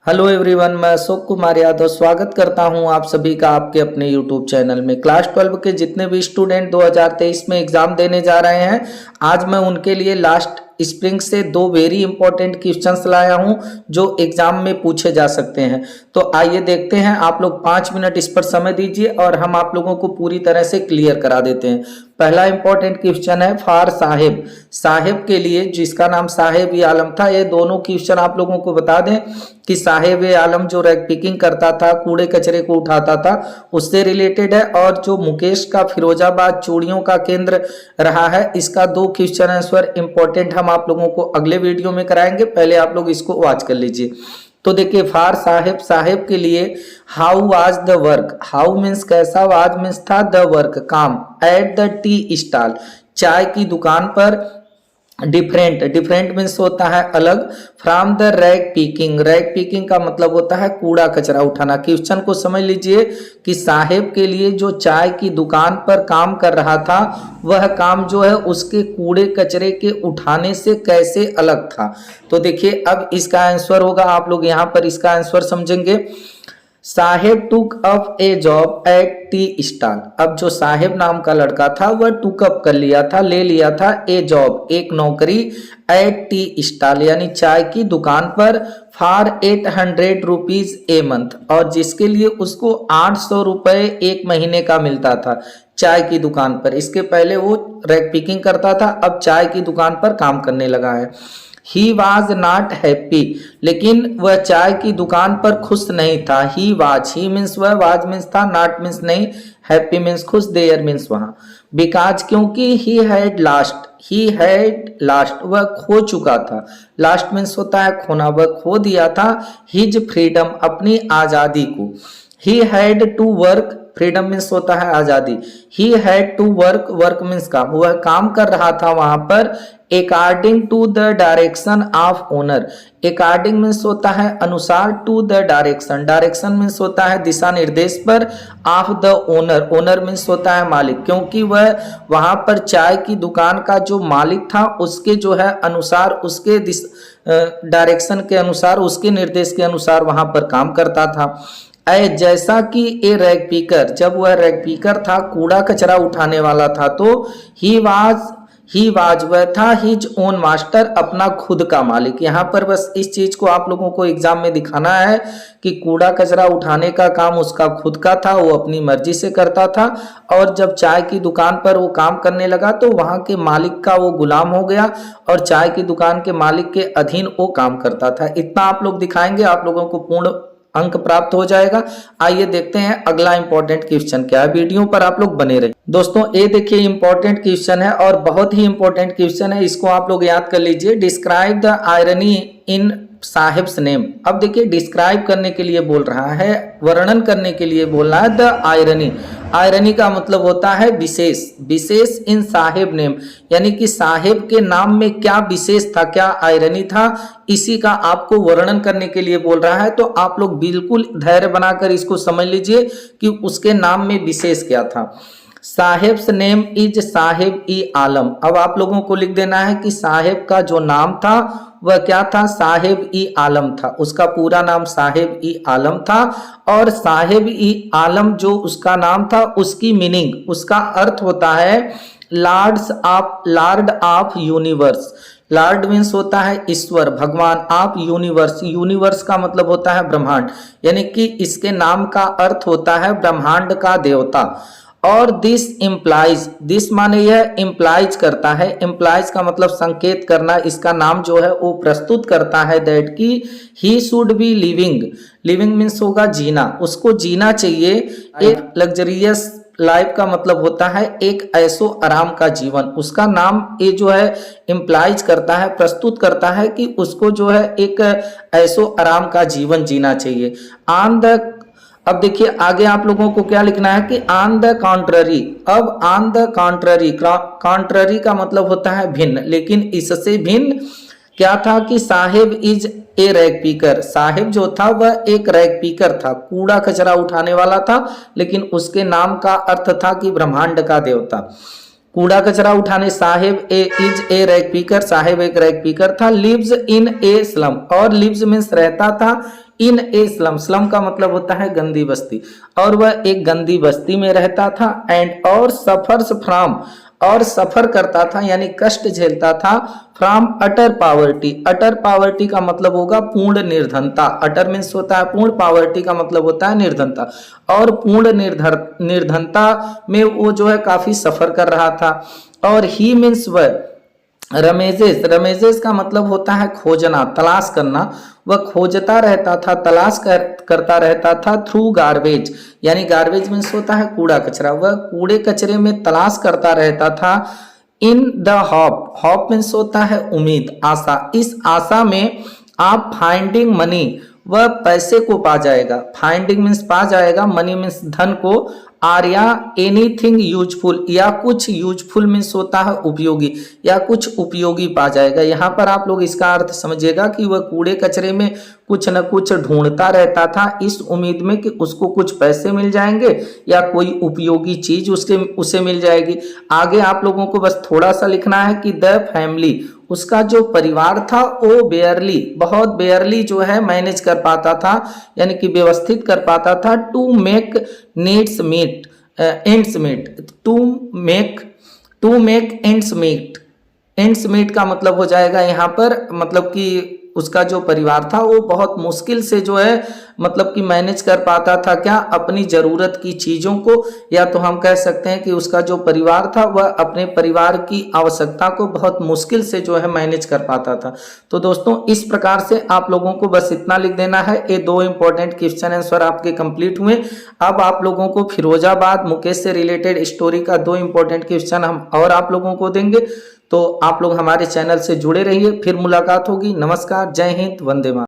Hello everyone, मैं अशोक कुमार यादव स्वागत करता हूं आप सभी का आपके अपने यूट्यूब चैनल में। क्लास 12 के जितने भी स्टूडेंट 2023 में एग्जाम देने जा रहे हैं, आज मैं उनके लिए लास्ट स्प्रिंग से दो वेरी इंपॉर्टेंट क्वेश्चंस लाया हूं जो एग्जाम में पूछे जा सकते हैं। तो आइए देखते हैं। आप लोग 5 मिनट इस पर समय दीजिए और हम आप लोगों को पूरी तरह से क्लियर करा देते हैं। पहला इंपॉर्टेंट क्वेश्चन है फॉर साहिब। साहिब के लिए, जिसका नाम साहिब ई आलम था, ये दोनों क्वेश्चन आप लोगों को बता दें कि साहिब ए आलम जो रैग पिकिंग करता था, कूड़े कचरे को उठाता था, उससे रिलेटेड है। और जो मुकेश का फिरोजाबाद चूड़ियों का केंद्र रहा है, इसका दो क्वेश्चन आंसर इंपॉर्टेंट हम आप लोगों को अगले वीडियो में कराएंगे। पहले आप लोग इसको वॉच कर लीजिए। तो देखिए, फार साहिब, साहिब के लिए how was the work. How means कैसा, वाज मीन्स था, द वर्क काम, एट द टी स्टॉल चाय की दुकान पर। डिफरेंट, डिफरेंट मीन्स होता है अलग। From the rag picking, rag picking का मतलब होता है कूड़ा कचरा उठाना। क्वेश्चन को समझ लीजिए कि साहिब के लिए जो चाय की दुकान पर काम कर रहा था, वह काम जो है उसके कूड़े कचरे के उठाने से कैसे अलग था। तो देखिए, अब इसका आंसर होगा, आप लोग यहाँ पर इसका आंसर समझेंगे। Saheb took up a job at tea stall. अब जो साहेब नाम का लड़का था वह टुक अप कर लिया था, ले लिया था, ए जॉब एक नौकरी, एट टी स्टॉल यानी चाय की दुकान पर, फॉर 800 रुपीज ए मंथ, और जिसके लिए उसको 800 रुपए एक महीने का मिलता था चाय की दुकान पर। इसके पहले वो रैग पिकिंग करता था, अब चाय की दुकान पर काम करने लगा है। He was not happy, लेकिन वह चाय की दुकान पर खुश नहीं था। He was, he means वह, was means था, not means नहीं, happy means खुश, there means वहां। Because क्योंकि he had lost, he had lost वह खो चुका था। Lost means होता है खोना, वह खो दिया था his freedom अपनी आजादी को। He had to work, freedom means होता है आजादी। He had to work, work means काम, वह काम कर रहा था वहां पर। According to the direction of owner, according means होता है अनुसार, to the direction, direction means होता है दिशा निर्देश पर, of the owner, owner means होता है मालिक। क्योंकि वह वहां पर चाय की दुकान का जो मालिक था, उसके जो है अनुसार, उसके डायरेक्शन के अनुसार, उसके निर्देश के अनुसार वहां पर काम करता था। जैसा कि ए रैग पीकर, जब वह रैग पीकर था, कूड़ा कचरा उठाने वाला था, तो ही वाज वह था हिज ओन मास्टर, अपना खुद का मालिक। यहाँ पर बस इस चीज को आप लोगों को एग्जाम में दिखाना है कि कूड़ा कचरा उठाने का काम उसका खुद का था, वो अपनी मर्जी से करता था। और जब चाय की दुकान पर वो काम करने लगा तो वहां के मालिक का वो गुलाम हो गया और चाय की दुकान के मालिक के अधीन वो काम करता था। इतना आप लोग दिखाएंगे, आप लोगों को पूर्ण अंक प्राप्त हो जाएगा। आइए देखते हैं अगला इंपॉर्टेंट क्वेश्चन क्या है। वीडियो पर आप लोग बने रहे दोस्तों। ये देखिए इंपॉर्टेंट क्वेश्चन है और बहुत ही इंपॉर्टेंट क्वेश्चन है, इसको आप लोग याद कर लीजिए। Describe the irony in sahibs name. अब देखिए, डिस्क्राइब करने के लिए बोल रहा है, वर्णन करने के लिए बोल रहा है द आयरनी। आयरनी का मतलब होता है विशेष, विशेष इन साहिब नेम, यानी कि साहिब के नाम में क्या विशेष था, क्या आयरनी था, इसी का आपको वर्णन करने के लिए बोल रहा है। तो आप लोग बिल्कुल धैर्य बनाकर इसको समझ लीजिए कि उसके नाम में विशेष क्या था। साहिब्स नेम इज साहिब ई आलम। अब आप लोगों को लिख देना है कि साहिब का जो नाम था वह क्या था, साहिब ई आलम था। उसका पूरा नाम साहिब ई आलम था। और साहिब ई आलम जो उसका नाम था, उसकी मीनिंग, उसका अर्थ होता है Lord of universe. Lord means होता है ईश्वर, भगवान, ऑफ यूनिवर्स, यूनिवर्स का मतलब होता है ब्रह्मांड, यानी कि इसके नाम का अर्थ होता है ब्रह्मांड का देवता। और दिस इम्प्लाइज, दिस माने यह इम्प्लाइज करता है, इम्प्लाइज का मतलब संकेत करना, इसका नाम जो है वो प्रस्तुत करता है दैट की he should be living. Living means होगा जीना, उसको जीना चाहिए एक लग्जरियस लाइफ का मतलब होता है एक ऐसो आराम का जीवन। उसका नाम ये जो है इम्प्लाइज करता है, प्रस्तुत करता है कि उसको जो है एक ऐसो आराम का जीवन जीना चाहिए। ऑन द, अब देखिए आगे आप लोगों को क्या लिखना है कि ऑन द कॉन्ट्ररी। अब ऑन द कॉन्ट्ररी, कॉन्ट्ररी का मतलब होता है भिन्न, लेकिन इससे भिन्न क्या था कि साहिब इज ए रैग पीकर। साहिब जो था वह एक रैग पीकर था, कूड़ा कचरा उठाने वाला था, लेकिन उसके नाम का अर्थ था कि ब्रह्मांड का देवता। कूड़ा कचरा उठाने, साहेब इज ए रैग पिकर, साहेब एक रैग पिकर था। लिव्स इन ए स्लम, और लिव्स मीन्स रहता था, इन ए स्लम, स्लम का मतलब होता है गंदी बस्ती, और वह एक गंदी बस्ती में रहता था। एंड और सफर्स फ्रॉम, और सफर करता था यानी कष्ट झेलता था, from utter poverty, utter poverty का मतलब होगा पूर्ण निर्धनता, अटर मीन्स होता है पूर्ण, पावर्टी का मतलब होता है निर्धनता, और पूर्ण निर्धनता में वो जो है काफी सफर कर रहा था। और ही मीन्स वह, रमेजेस, रमेजेस का मतलब होता है खोजना, तलाश करना, वह खोजता रहता था, तलाश करता रहता था थ्रू गार्बेज, यानी गार्बेज मीन्स होता है कूड़ा कचरा, वह कूड़े कचरे में तलाश करता रहता था। In the hop, hop means होता है उम्मीद, आशा, इस आशा में आप फाइंडिंग मनी, वह पैसे को पा जाएगा, फाइंडिंग मीन्स पा जाएगा, मनी मीन्स धन को, आर या एनीथिंग यूजफुल, या कुछ यूजफुल मीन्स होता है उपयोगी, या कुछ उपयोगी पा जाएगा। यहाँ पर आप लोग इसका अर्थ समझिएगा कि वह कूड़े कचरे में कुछ न कुछ ढूंढता रहता था इस उम्मीद में कि उसको कुछ पैसे मिल जाएंगे या कोई उपयोगी चीज उसे मिल जाएगी। आगे आप लोगों को बस थोड़ा सा लिखना है कि द फैमिली, उसका जो परिवार था वो बेयरली, बहुत बेयरली जो है मैनेज कर पाता था, यानी कि व्यवस्थित कर पाता था, to make needs meet, ends meet, to make ends meet, ends meet का मतलब हो जाएगा यहाँ पर, मतलब कि उसका जो परिवार था वो बहुत मुश्किल से जो है मतलब कि मैनेज कर पाता था क्या, अपनी जरूरत की चीजों को, या तो हम कह सकते हैं कि उसका जो परिवार था वह अपने परिवार की आवश्यकता को बहुत मुश्किल से जो है मैनेज कर पाता था। तो दोस्तों इस प्रकार से आप लोगों को बस इतना लिख देना है। ये दो इंपॉर्टेंट क्वेश्चन आंसर आपके कंप्लीट हुए। अब आप लोगों को फिरोजाबाद मुकेश से रिलेटेड स्टोरी का दो इंपॉर्टेंट क्वेश्चन हम और आप लोगों को देंगे, तो आप लोग हमारे चैनल से जुड़े रहिए। फिर मुलाकात होगी। नमस्कार, जय हिंद, वंदे मातरम।